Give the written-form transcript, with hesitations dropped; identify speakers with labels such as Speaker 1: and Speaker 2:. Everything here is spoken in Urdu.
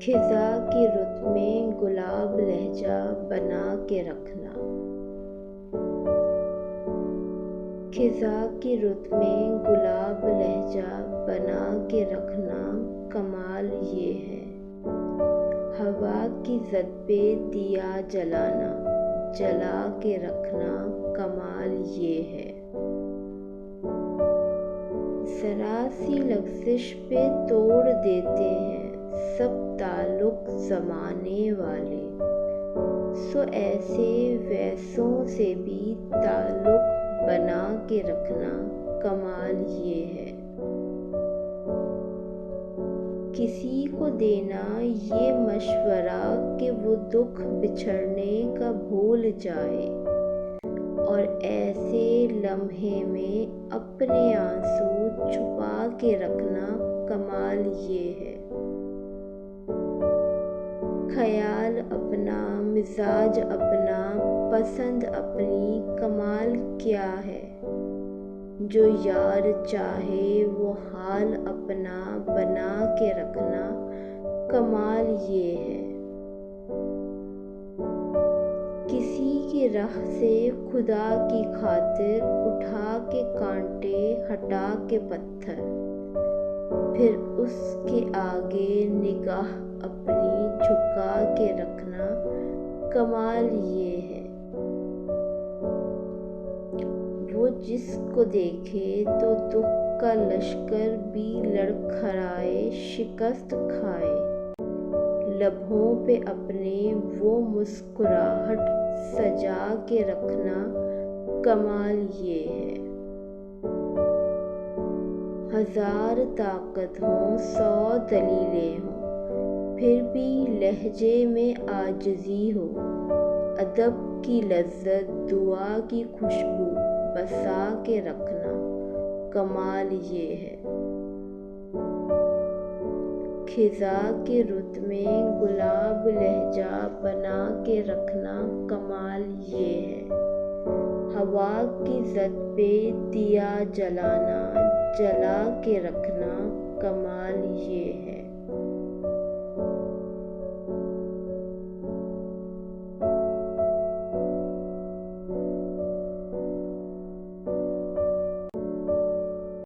Speaker 1: خزاں کی رت میں گلاب لہجہ بنا کے رکھنا۔ خزاں کی رت میں گلاب لہجہ بنا کے رکھنا کمال یہ ہے۔ ہوا کی زد پہ دیا جلانا، جلا کے رکھنا کمال یہ ہے۔ ذرا سی لغزش پہ توڑ دیتے ہیں سب تعلق زمانے والے، سو ایسے ویسوں سے بھی تعلق بنا کے رکھنا کمال یہ ہے۔ کسی کو دینا یہ مشورہ کہ وہ دکھ بچھڑنے کا بھول جائے، اور ایسے لمحے میں اپنے آنسو چھپا کے رکھنا کمال یہ ہے۔ خیال اپنا، مزاج اپنا، پسند اپنی، کمال کیا ہے؟ جو یار چاہے وہ حال اپنا بنا کے رکھنا کمال یہ ہے۔ کسی کی راہ سے خدا کی خاطر اٹھا کے کانٹے، ہٹا کے پتھر، پھر اس کے آگے نگاہ اپنی جھکا کے رکھنا کمال یہ ہے۔ وہ جس کو دیکھے تو دکھ کا لشکر بھی لڑکھڑائے، شکست کھائے، لبوں پہ اپنے وہ مسکراہٹ سجا کے رکھنا کمال یہ ہے۔ ہزار طاقت ہوں، 100 دلیلیں ہوں، پھر بھی لہجے میں عاجزی ہو، ادب کی لذت، دعا کی خوشبو بسا کے رکھنا کمال یہ ہے۔ خزاں کی رت میں گلاب لہجہ بنا کے رکھنا کمال یہ ہے۔ ہوا کی زد پہ دیا جلانا، جلا کے رکھنا کمال یہ ہے۔